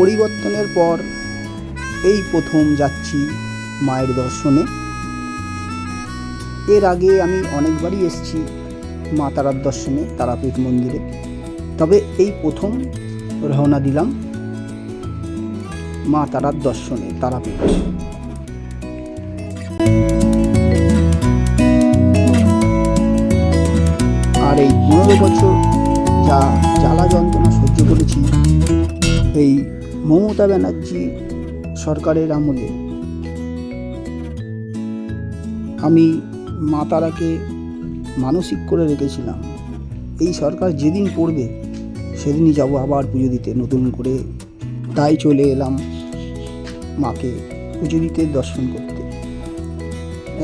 পরিবর্তনের পর এই প্রথম যাচ্ছি মায়ের দর্শনে। এর আগে আমি অনেকবারই এসেছি মা তারার দর্শনে, তারাপীঠ মন্দিরে, তবে এই প্রথম রওনা দিলাম মা তারার দর্শনে, তারাপীঠ। আর এই 15 বছর যা জ্বালা যন্ত্রণা সহ্য করেছি এই মমতা ব্যানার্জি সরকারের আমলে, আমি মা তারাকে মানসিক করে রেখেছিলাম এই সরকার যেদিন পড়বে সেদিনই যাব আবার পুজো দিতে নতুন করে। তাই চলে এলাম মাকে পুজো দিতে, দর্শন করতে।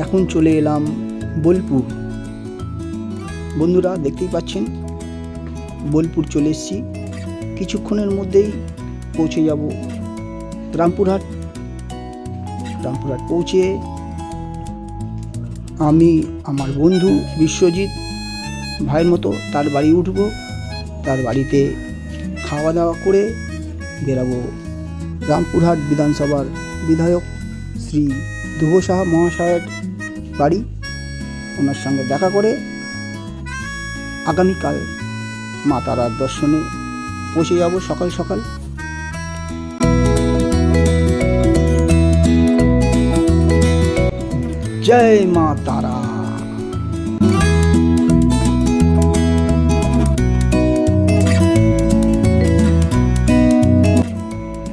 এখন চলে এলাম বোলপুর। বন্ধুরা দেখতেই পাচ্ছেন বোলপুর চলে এসেছি। কিছুক্ষণের মধ্যেই পৌঁছে যাব রামপুরহাট। রামপুরহাট পৌঁছে আমি আমার বন্ধু বিশ্বজিৎ ভাইয়ের মতো তার বাড়ি উঠব। তার বাড়িতে খাওয়া দাওয়া করে বেরাবো রামপুরহাট বিধানসভার বিধায়ক শ্রী ধ্রুব সাহা মহাশয়ের বাড়ি। ওনার সঙ্গে দেখা করে আগামীকাল মা তারার দর্শনে পৌঁছে যাব সকাল সকাল। জয় মা তারা।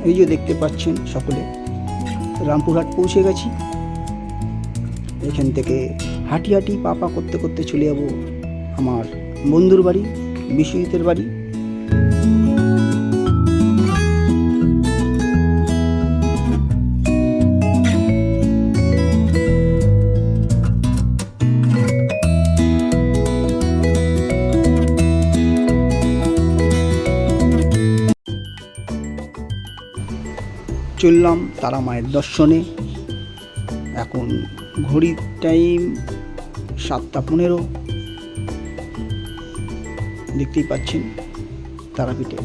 এই যে দেখতে পাচ্ছেন সকলে রামপুরহাট পৌঁছে গেছি। এখান থেকে হাঁটি হাঁটি পা করতে করতে চলে যাব আমার বন্ধুর বাড়ি, বিশ্বজিতের বাড়ি। চললাম তারা মায়ের দর্শনে। এখন ঘড়ির টাইম 7:15। দেখতেই পাচ্ছেন তারাপীঠে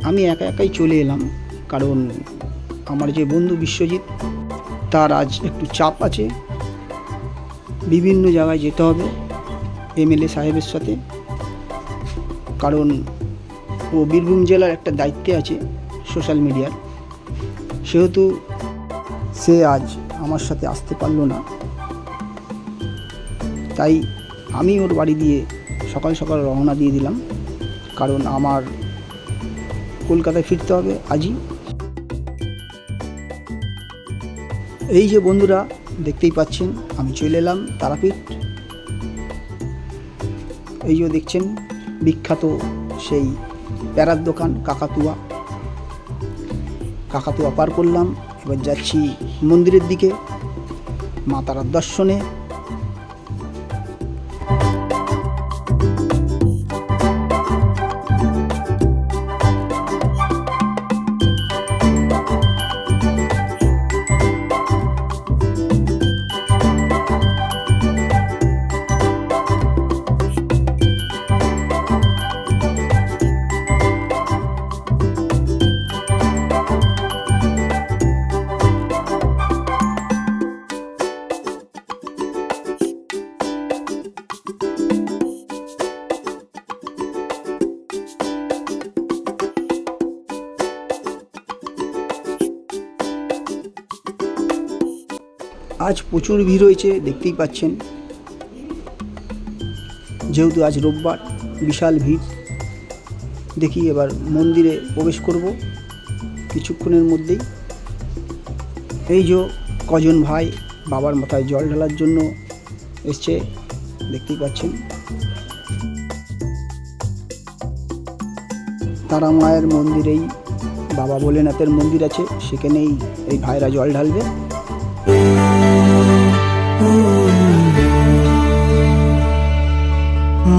আমি একা একাই চলে এলাম, কারণ আমার যে বন্ধু বিশ্বজিৎ তার আজ একটু চাপ আছে, বিভিন্ন জায়গায় যেতে হবে এমএলএ সাহেবের সাথে, কারণ ও বীরভূম জেলার একটা দায়িত্বে আছে সোশ্যাল মিডিয়ার। সেহেতু সে আজ আমার সাথে আসতে পারলো না, তাই আমি ওর বাড়ি দিয়ে সকাল সকাল রওনা দিয়ে দিলাম, কারণ আমার কলকাতায় ফিরতে হবে আজই। এই যে বন্ধুরা দেখতেই পাচ্ছেন আমি চলে এলাম তারাপীঠ। এই যে দেখছেন বিখ্যাত সেই প্যারার দোকান কাকাতুয়া। কাকাতুয়া পার করলাম, এবার যাচ্ছি মন্দিরের দিকে মা তারার দর্শনে। আজ প্রচুর ভিড় হয়েছে, দেখতেই পাচ্ছেন। যেহেতু আজ রোববার, বিশাল ভিড়। দেখি এবার মন্দিরে প্রবেশ করব কিছুক্ষণের মধ্যেই। এই যে কজন ভাই বাবার মাথায় জল ঢালার জন্য এসছে, দেখতেই পাচ্ছেন। তারা মায়ের মন্দিরেই বাবা ভোলেনাথের মন্দির আছে, সেখানেই এই ভাইরা জল ঢালবে।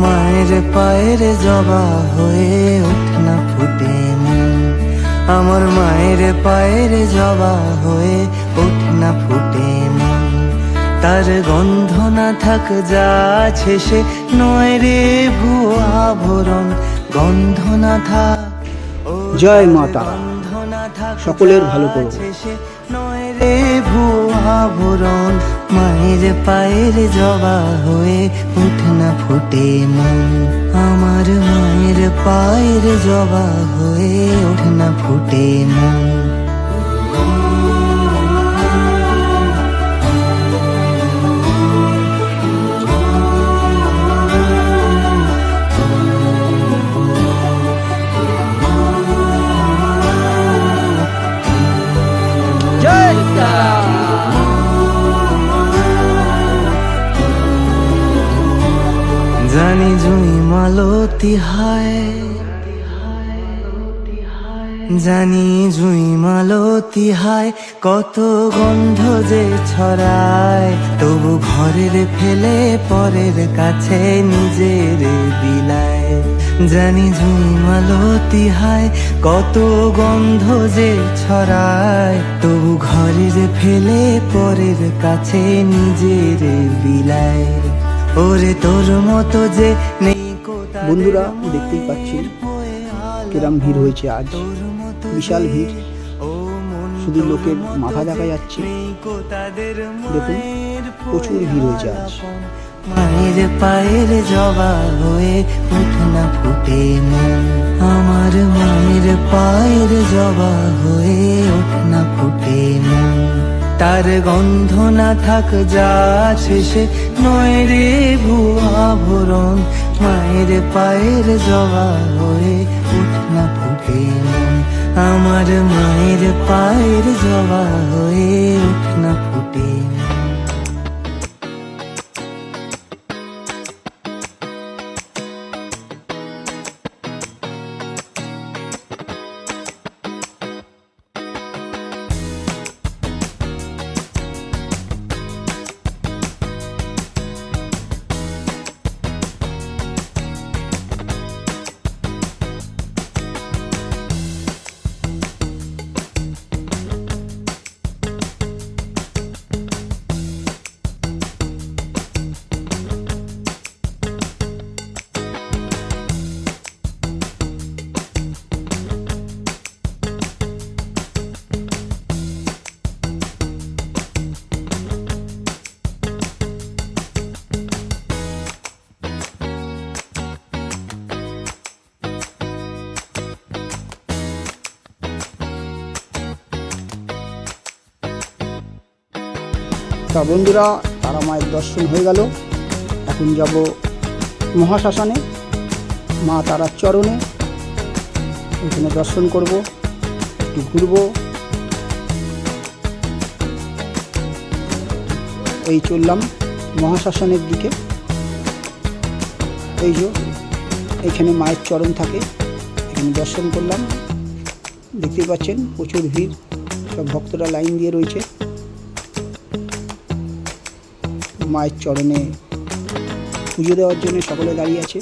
মায়ের পায়ের জবা হয়ে ওঠে না ফুটে মন, আমার মায়ের পায়ের জবা হয়ে ওঠে না ফুটে মন। তার গন্ধ না থাক যা আছে সে নয় রে ভুয়া আভরণ, গন্ধ না থাক। জয় মা তারা। সকলের ভালো করো। নয় রে ভুয়া ভরণ, মায়ের পায়ের জবা হয়ে ওঠে না ফুটে মন। আমার মায়ের পায়ের জবা হয়ে ওঠে না ফুটে মন। জানি জুই মালতী হায়, জানি জুই মালতী হায়, কত গন্ধ যে ছড়ায়, তবু ঘরের ফেলে পরের কাছে নিজের বিলায়। জানি জুই মালতী হায়, কত গন্ধ যে ছড়ায়, তবু ঘরের ফেলে পরের কাছে নিজের বিলায়। ওরে তোর মতো যে নেই। বন্ধুরা দেখতেই পাচ্ছেন কিরম ভিড় হয়েছে আজ, বিশাল ভিড়, শুধু লোকের মাথা দেখা যাচ্ছে। দেখুন প্রচুর ভিড় হয়েছে আজ। মায়ের পায়ের জবা হয়ে ওঠে না ফুটে মন। আমার মায়ের পায়ের জবা হয়ে ওঠে না ফুটে মন। তার গন্ধ না থাক যা শেষে নয় রে ভুয়া ভরণ, মায়ের পায়ের জবা হয়ে ওঠে না ফুটে মন। আমার মায়ের পায়ের জবা হয়ে ওঠে না ফুটে মন। তা বন্ধুরা, তারা মায়ের দর্শন হয়ে গেল। এখন যাব মহাশ্মশানে, মা তারার চরণে, ওখানে দর্শন করব, একটু ঘুরবো। এই চললাম মহাশ্মশানের দিকে। এই যে এখানে মায়ের চরণ থাকে, এখানে দর্শন করলাম। দেখতেই পাচ্ছেন প্রচুর ভিড়, সব ভক্তরা লাইন দিয়ে রয়েছে মায়ের চরণে পুজো দেওয়ার জন্য, সকলে দাঁড়িয়ে আছে।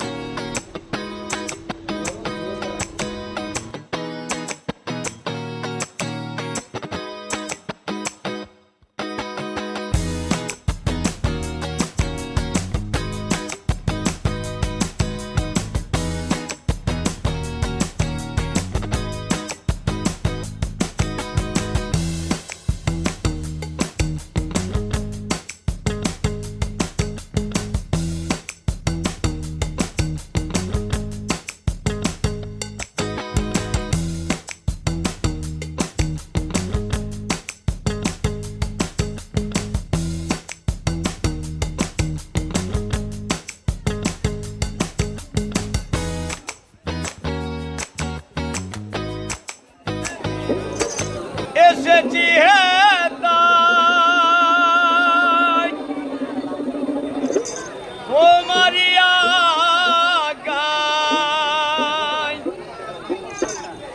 এসেছি হে তাই ও মারিয়া গায়,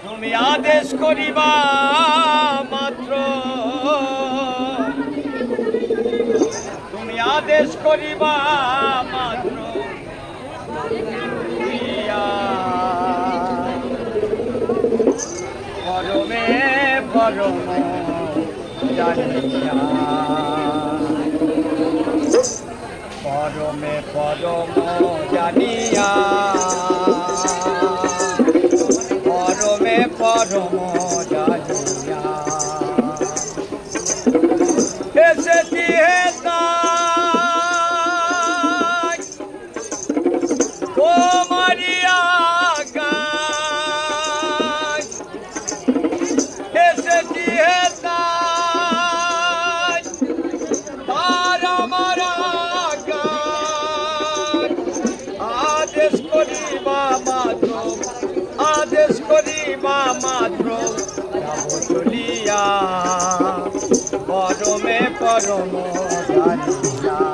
তুমি আদেশ করিবা মাত্র, তুমি আদেশ করিবা মাত্র, পরমে পরম জানিয়া, পরমে পরম জানিয়া, পরমে পরম জানিয়া। পরম জানিয়া